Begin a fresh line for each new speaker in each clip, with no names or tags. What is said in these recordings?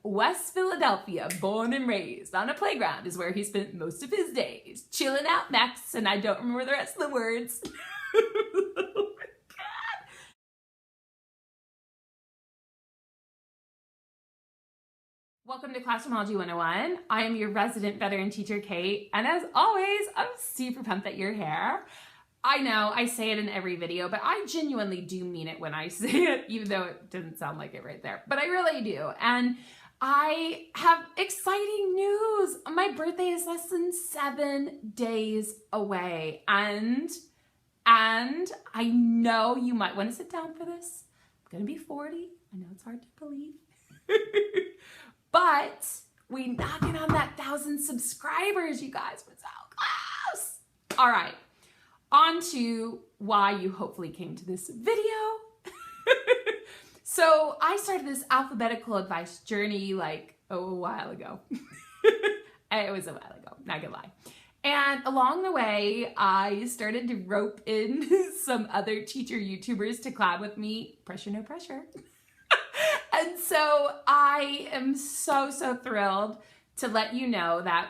West Philadelphia, born and raised. On a playground is where he spent most of his days. Chilling out next, and I don't remember the rest of the words. Oh my God. Welcome to Classroomology 101. I am your resident veteran teacher, Kate, and as always, I'm super pumped that you're here. I know I say it in every video, but I genuinely do mean it when I say it, even though it didn't sound like it right there, but I really do. And I have exciting news. My birthday is less than 7 days away. And I know you might want to sit down for this. I'm going to be 40. I know it's hard to believe. But we knocking on that 1,000 subscribers, you guys. We're so close. All right. On to why you hopefully came to this video. So I started this alphabetical advice journey like a while ago. It was a while ago, not gonna lie. And along the way, I started to rope in some other teacher YouTubers to collab with me. Pressure, no pressure. And so I am so thrilled to let you know that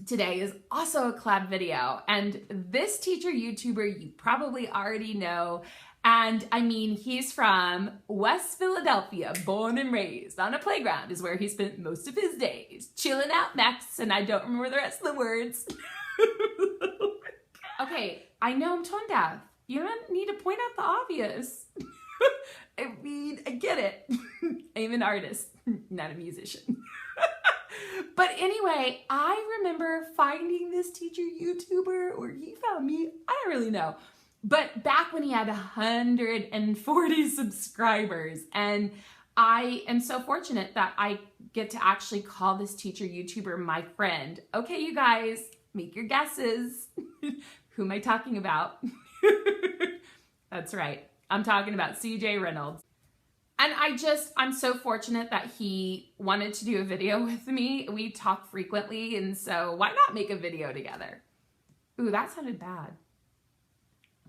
today is also a collab video, and this teacher YouTuber you probably already know, and I mean he's from West Philadelphia, born and raised. On a playground is where he spent most of his days. Chilling out next, and I don't remember the rest of the words. Okay, I know I'm tone deaf. You don't need to point out the obvious. I mean, I get it. I'm an artist, not a musician. But anyway, I remember finding this teacher YouTuber, or he found me, I don't really know. But back when he had 140 subscribers, and I am so fortunate that I get to actually call this teacher YouTuber my friend. Okay, you guys, make your guesses. Who am I talking about? That's right. I'm talking about CJ Reynolds. And I'm so fortunate that he wanted to do a video with me. We talk frequently, and so why not make a video together? Ooh, that sounded bad.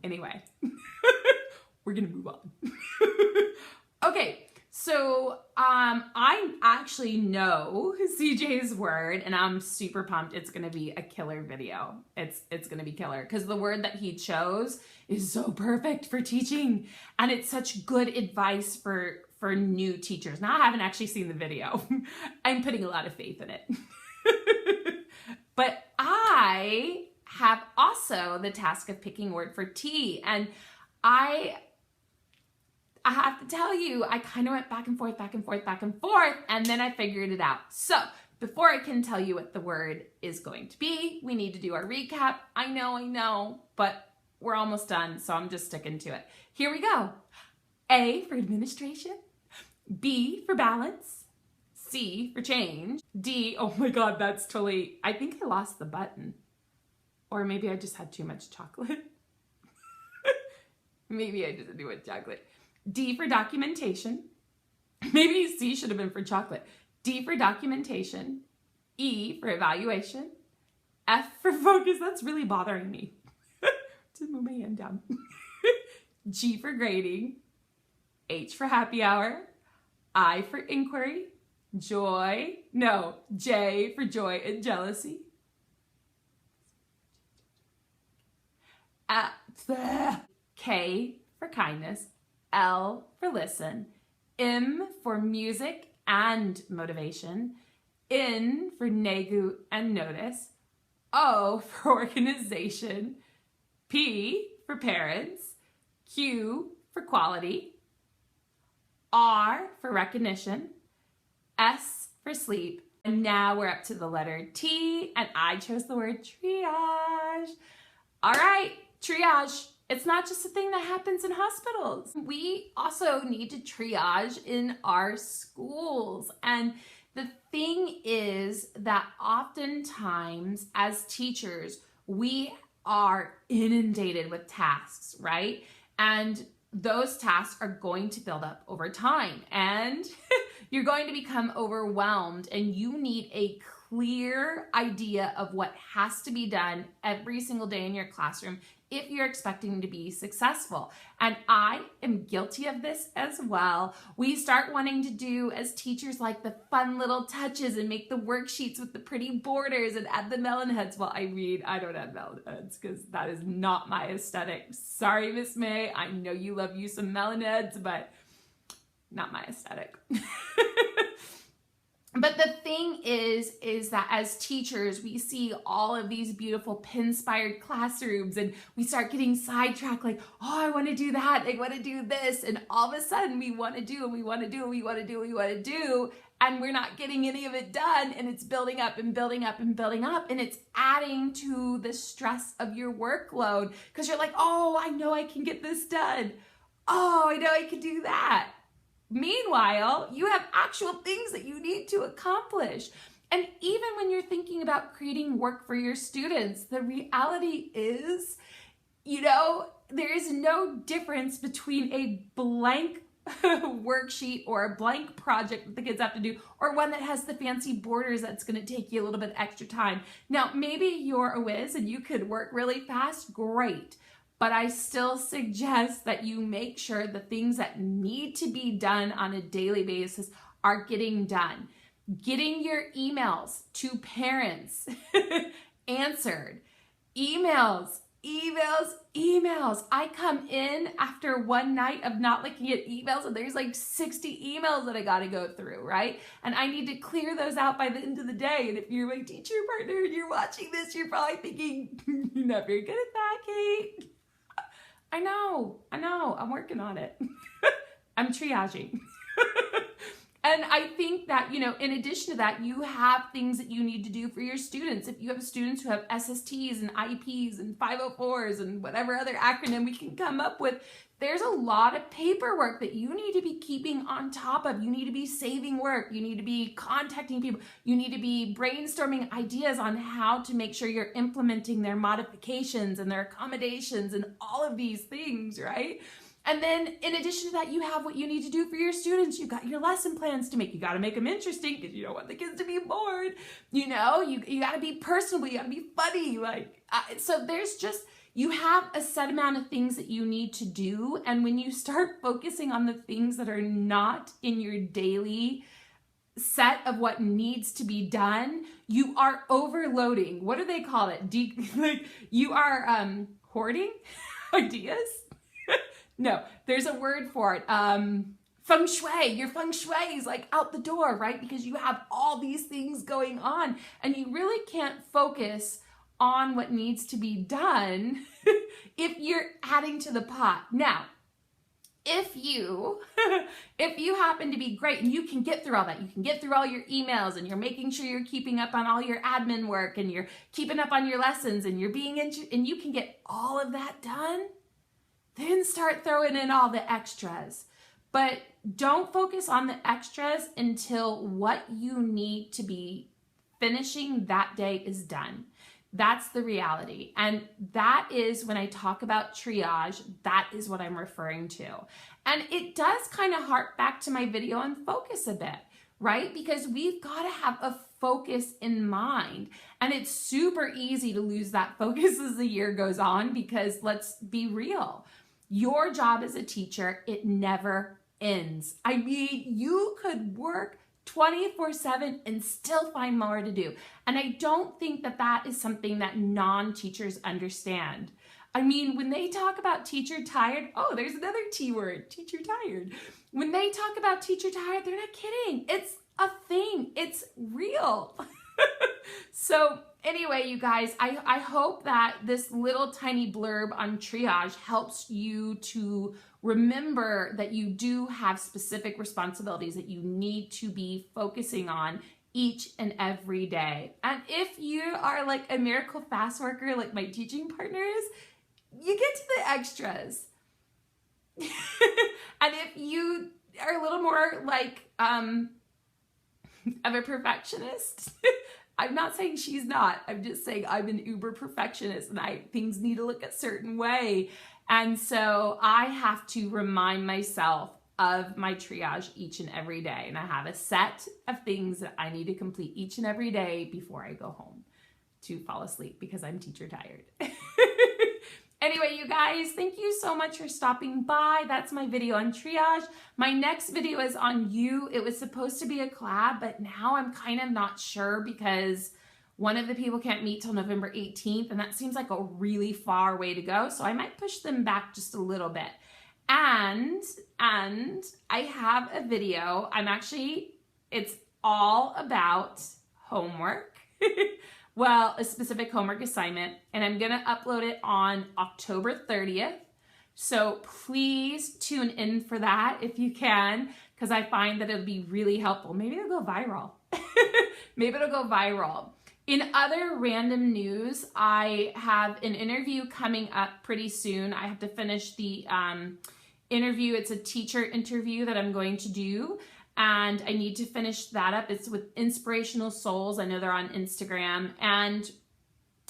Anyway, we're gonna move on. Okay, so I actually know CJ's word, and I'm super pumped. It's gonna be a killer video. It's gonna be killer, because the word that he chose is so perfect for teaching, and it's such good advice for new teachers. Now, I haven't actually seen the video. I'm putting a lot of faith in it. But I have also the task of picking a word for T, and I have to tell you, I kind of went back and forth, and then I figured it out. So before I can tell you what the word is going to be, we need to do our recap. I know, but we're almost done, so I'm just sticking to it. Here we go. A for administration, B for balance, C for change, D, oh my God, that's totally, I think I lost the button. Or maybe I just had too much chocolate. Maybe I just had too much chocolate. D for documentation. Maybe C should have been for chocolate. D for documentation. E for evaluation. F for focus. That's really bothering me. Just move my hand down. G for grading. H for happy hour. I for inquiry. J for joy and jealousy. K for kindness. L for listen. M for music and motivation. N for negu and notice. O for organization. P for parents. Q for quality. R for recognition. S for sleep. And now we're up to the letter T, and I chose the word triage. All right, triage. It's not just a thing that happens in hospitals. We also need to triage in our schools. And the thing is that oftentimes as teachers, we are inundated with tasks, right? And those tasks are going to build up over time. And You're going to become overwhelmed, and you need a clear idea of what has to be done every single day in your classroom if you're expecting to be successful. And I am guilty of this as well. We start wanting to do, as teachers, like the fun little touches and make the worksheets with the pretty borders and add the melon heads. Well, I don't add melon heads because that is not my aesthetic. Sorry, Miss May. I know you love you some melon heads, but not my aesthetic. But the thing is that as teachers, we see all of these beautiful pin-inspired classrooms, and we start getting sidetracked, like, oh, I want to do that, I want to do this, and all of a sudden we want to do, and we want to do, and we want to do, and we want to do, and we're not getting any of it done, and it's building up and building up and building up, and it's adding to the stress of your workload, because you're like, oh, I know I can get this done. Oh, I know I can do that. Meanwhile, you have actual things that you need to accomplish. And even when you're thinking about creating work for your students, the reality is, there is no difference between a blank worksheet or a blank project that the kids have to do, or one that has the fancy borders that's going to take you a little bit extra time. Now, maybe you're a whiz and you could work really fast, great. But I still suggest that you make sure the things that need to be done on a daily basis are getting done. Getting your emails to parents answered. Emails. I come in after one night of not looking at emails, and there's like 60 emails that I got to go through, right? And I need to clear those out by the end of the day. And if you're my teacher partner and you're watching this, you're probably thinking, you're not very good at that, Kate. I know, I'm working on it. I'm triaging. And I think that, in addition to that, you have things that you need to do for your students. If you have students who have SSTs and IEPs and 504s and whatever other acronym we can come up with, there's a lot of paperwork that you need to be keeping on top of. You need to be saving work. You need to be contacting people. You need to be brainstorming ideas on how to make sure you're implementing their modifications and their accommodations and all of these things, right? And then in addition to that, you have what you need to do for your students. You've got your lesson plans to make. You got to make them interesting because you don't want the kids to be bored. You got to be personable. You got to be funny. So there's just, you have a set amount of things that you need to do. And when you start focusing on the things that are not in your daily set of what needs to be done, you are overloading. What do they call it? You are hoarding ideas? No, there's a word for it. Feng shui. Your feng shui is like out the door, right? Because you have all these things going on and you really can't focus on what needs to be done if you're adding to the pot. Now, if you happen to be great and you can get through all that, you can get through all your emails and you're making sure you're keeping up on all your admin work and you're keeping up on your lessons and and you can get all of that done, then start throwing in all the extras. But don't focus on the extras until what you need to be finishing that day is done. That's the reality. And that is when I talk about triage, that is what I'm referring to. And it does kind of hark back to my video on focus a bit, right? Because we've got to have a focus in mind. And it's super easy to lose that focus as the year goes on because let's be real. Your job as a teacher, it never ends. I mean, you could work 24/7 and still find more to do. And I don't think that that is something that non-teachers understand. I mean, when they talk about teacher tired, oh, there's another T word, teacher tired. When they talk about teacher tired, they're not kidding. It's a thing. It's real. So anyway, you guys, I hope that this little tiny blurb on triage helps you to remember that you do have specific responsibilities that you need to be focusing on each and every day. And if you are like a miracle fast worker like my teaching partner is, you get to the extras. And if you are a little more like of a perfectionist, I'm not saying she's not. I'm just saying I'm an uber perfectionist and things need to look a certain way. And so I have to remind myself of my triage each and every day. And I have a set of things that I need to complete each and every day before I go home to fall asleep because I'm teacher tired. Anyway, you guys, thank you so much for stopping by. That's my video on triage. My next video is on you. It was supposed to be a collab, but now I'm kind of not sure because one of the people can't meet till November 18th, and that seems like a really far way to go. So I might push them back just a little bit. And I have a video. It's all about homework. Well, a specific homework assignment, and I'm gonna upload it on October 30th. So please tune in for that if you can, because I find that it'll be really helpful. Maybe it'll go viral. Maybe it'll go viral. In other random news, I have an interview coming up pretty soon. I have to finish the interview. It's a teacher interview that I'm going to do, and I need to finish that up. It's with Inspirational Souls. I know they're on Instagram. And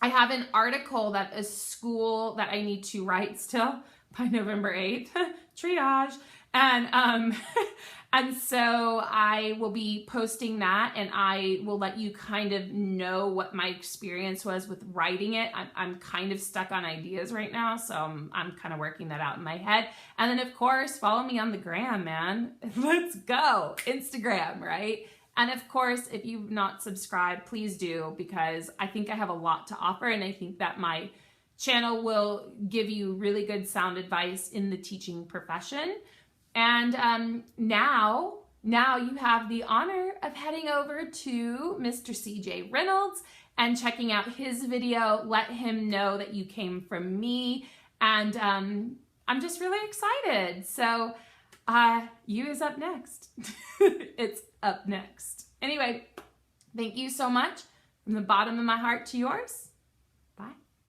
I have an article that a school that I need to write still by November 8th. Triage. And so I will be posting that, and I will let you kind of know what my experience was with writing it. I'm kind of stuck on ideas right now, so I'm kind of working that out in my head. And then, of course, follow me on the gram, man. Let's go. Instagram, right? And of course, if you've not subscribed, please do, because I think I have a lot to offer, and I think that my channel will give you really good sound advice in the teaching profession. And now you have the honor of heading over to Mr. CJ Reynolds and checking out his video. Let him know that you came from me. And I'm just really excited. So you is up next. It's up next. Anyway, thank you so much from the bottom of my heart to yours.